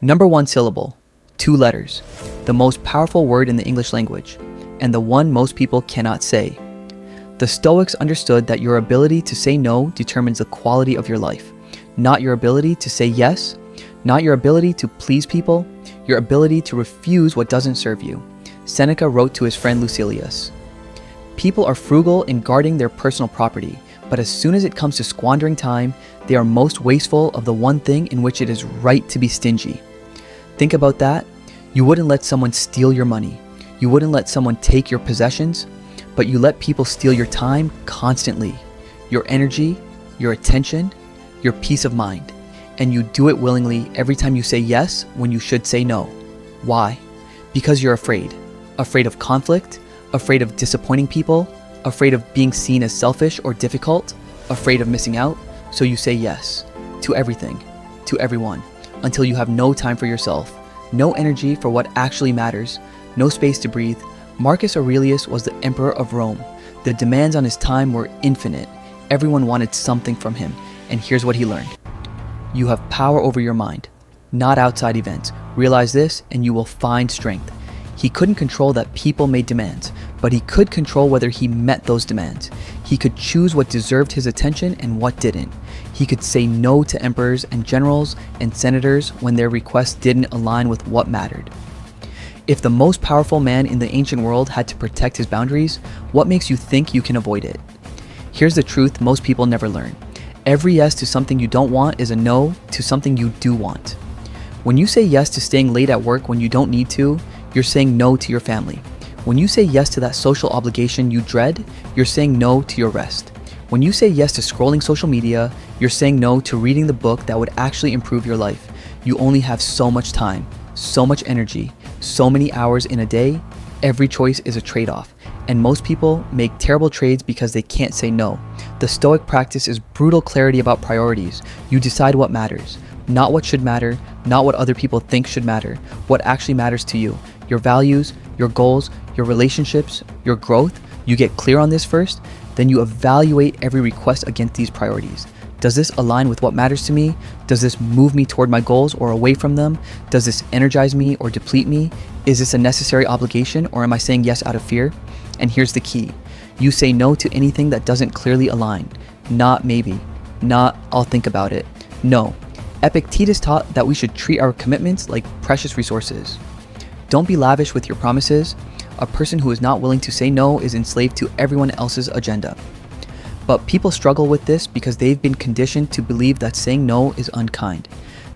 Number 1 syllable, 2 letters, the most powerful word in the English language, and the one most people cannot say. The Stoics understood that your ability to say no determines the quality of your life, not your ability to say yes, not your ability to please people, your ability to refuse what doesn't serve you. Seneca wrote to his friend Lucilius. People are frugal in guarding their personal property, but as soon as it comes to squandering time, they are most wasteful of the one thing in which it is right to be stingy. Think about that. You wouldn't let someone steal your money. You wouldn't let someone take your possessions, but you let people steal your time constantly, your energy, your attention, your peace of mind. And you do it willingly every time you say yes when you should say no. Why? Because you're afraid. Afraid of conflict, afraid of disappointing people, afraid of being seen as selfish or difficult, afraid of missing out, so you say yes to everything, to everyone, until you have no time for yourself, no energy for what actually matters, no space to breathe. Marcus Aurelius was the emperor of Rome. The demands on his time were infinite. Everyone wanted something from him, and here's what he learned. You have power over your mind, not outside events. Realize this and you will find strength. He couldn't control that people made demands, but he could control whether he met those demands. He could choose what deserved his attention and what didn't. He could say no to emperors and generals and senators when their requests didn't align with what mattered. If the most powerful man in the ancient world had to protect his boundaries, what makes you think you can avoid it? Here's the truth most people never learn. Every yes to something you don't want is a no to something you do want. When you say yes to staying late at work when you don't need to, you're saying no to your family. When you say yes to that social obligation you dread, you're saying no to your rest. When you say yes to scrolling social media, you're saying no to reading the book that would actually improve your life. You only have so much time, so much energy, so many hours in a day. Every choice is a trade-off, and most people make terrible trades because they can't say no. The Stoic practice is brutal clarity about priorities. You decide what matters, not what should matter, not what other people think should matter, what actually matters to you. Your values, your goals, your relationships, your growth. You get clear on this first, then you evaluate every request against these priorities. Does this align with what matters to me? Does this move me toward my goals or away from them? Does this energize me or deplete me? Is this a necessary obligation, or am I saying yes out of fear? And here's the key. You say no to anything that doesn't clearly align. Not maybe. Not I'll think about it. No. Epictetus taught that we should treat our commitments like precious resources. Don't be lavish with your promises. A person who is not willing to say no is enslaved to everyone else's agenda. But people struggle with this because they've been conditioned to believe that saying no is unkind,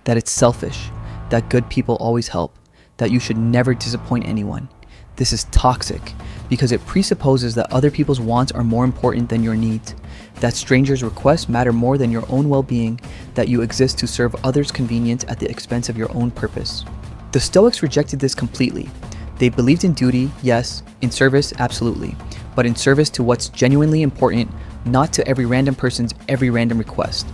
that it's selfish, that good people always help, that you should never disappoint anyone. This is toxic because it presupposes that other people's wants are more important than your needs, that strangers' requests matter more than your own well-being, that you exist to serve others' convenience at the expense of your own purpose. The Stoics rejected this completely. They believed in duty, yes, in service, absolutely, but in service to what's genuinely important, not to every random person's every random request.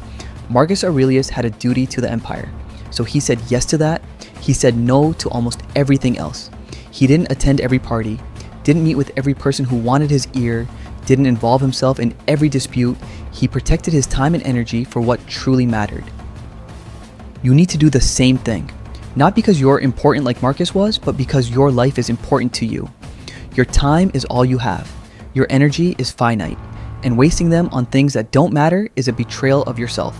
Marcus Aurelius had a duty to the empire, so he said yes to that. He said no to almost everything else. He didn't attend every party, didn't meet with every person who wanted his ear, didn't involve himself in every dispute. He protected his time and energy for what truly mattered. You need to do the same thing. Not because you're important like Marcus was, but because your life is important to you. Your time is all you have. Your energy is finite, and wasting them on things that don't matter is a betrayal of yourself.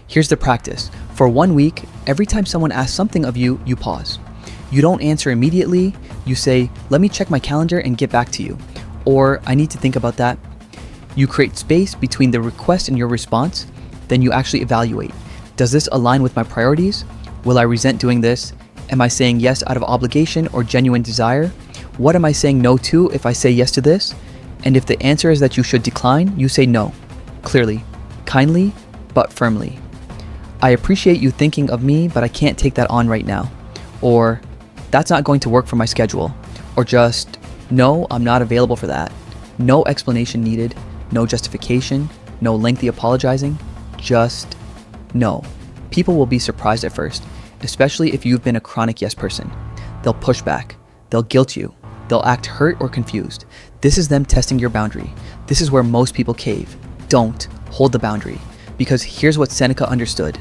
Here's the practice. For 1 week, every time someone asks something of you, you pause. You don't answer immediately. You say, let me check my calendar and get back to you. Or, I need to think about that. You create space between the request and your response. Then you actually evaluate. Does this align with my priorities? Will I resent doing this? Am I saying yes out of obligation or genuine desire? What am I saying no to if I say yes to this? And if the answer is that you should decline, you say no. Clearly, kindly, but firmly. I appreciate you thinking of me, but I can't take that on right now. Or, that's not going to work for my schedule. Or just, no, I'm not available for that. No explanation needed, no justification, no lengthy apologizing, just no. People will be surprised at first, especially if you've been a chronic yes person. They'll push back, they'll guilt you, they'll act hurt or confused. This is them testing your boundary. This is where most people cave. Don't hold the boundary, because here's what Seneca understood.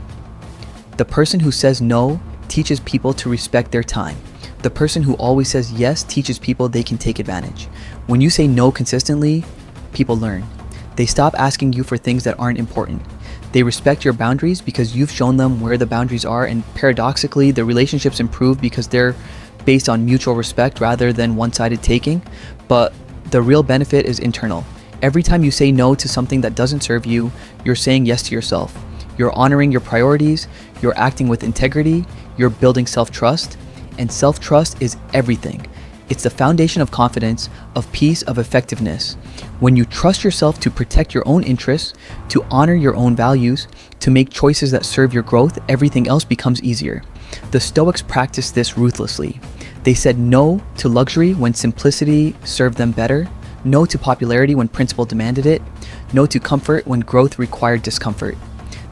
The person who says no teaches people to respect their time. The person who always says yes teaches people they can take advantage. When you say no consistently, people learn. They stop asking you for things that aren't important. They respect your boundaries because you've shown them where the boundaries are, and paradoxically, the relationships improve because they're based on mutual respect rather than one-sided taking. But the real benefit is internal. Every time you say no to something that doesn't serve you, you're saying yes to yourself. You're honoring your priorities, you're acting with integrity, you're building self-trust, and self-trust is everything. It's the foundation of confidence, of peace, of effectiveness. When you trust yourself to protect your own interests, to honor your own values, to make choices that serve your growth, everything else becomes easier. The Stoics practiced this ruthlessly. They said no to luxury when simplicity served them better, no to popularity when principle demanded it, no to comfort when growth required discomfort.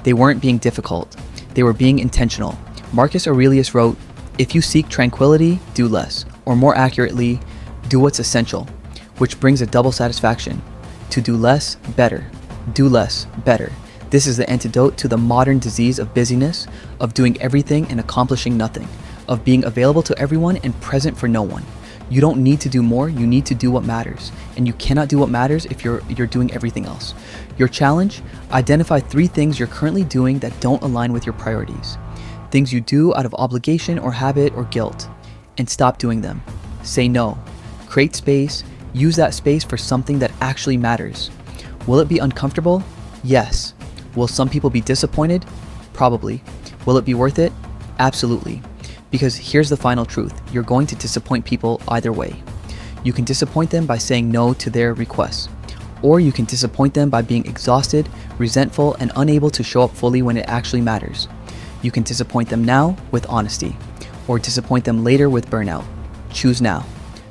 They weren't being difficult, they were being intentional. Marcus Aurelius wrote, "If you seek tranquility, do less," or more accurately, do what's essential, which brings a double satisfaction. To do less, better. Do less, better. This is the antidote to the modern disease of busyness, of doing everything and accomplishing nothing, of being available to everyone and present for no one. You don't need to do more, you need to do what matters. And you cannot do what matters if you're doing everything else. Your challenge, identify 3 things you're currently doing that don't align with your priorities. Things you do out of obligation or habit or guilt, and stop doing them. Say no. Create space. Use that space for something that actually matters. Will it be uncomfortable? Yes. Will some people be disappointed? Probably. Will it be worth it? Absolutely. Because here's the final truth. You're going to disappoint people either way. You can disappoint them by saying no to their requests, or you can disappoint them by being exhausted, resentful, and unable to show up fully when it actually matters. You can disappoint them now with honesty, or disappoint them later with burnout. Choose now.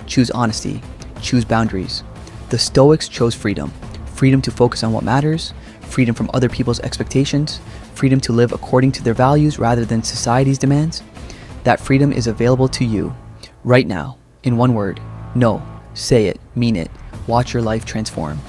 Choose honesty. Choose boundaries. The Stoics chose freedom. Freedom to focus on what matters, freedom from other people's expectations, freedom to live according to their values rather than society's demands. That freedom is available to you right now, in one word. No. Say it. Mean it. Watch your life transform.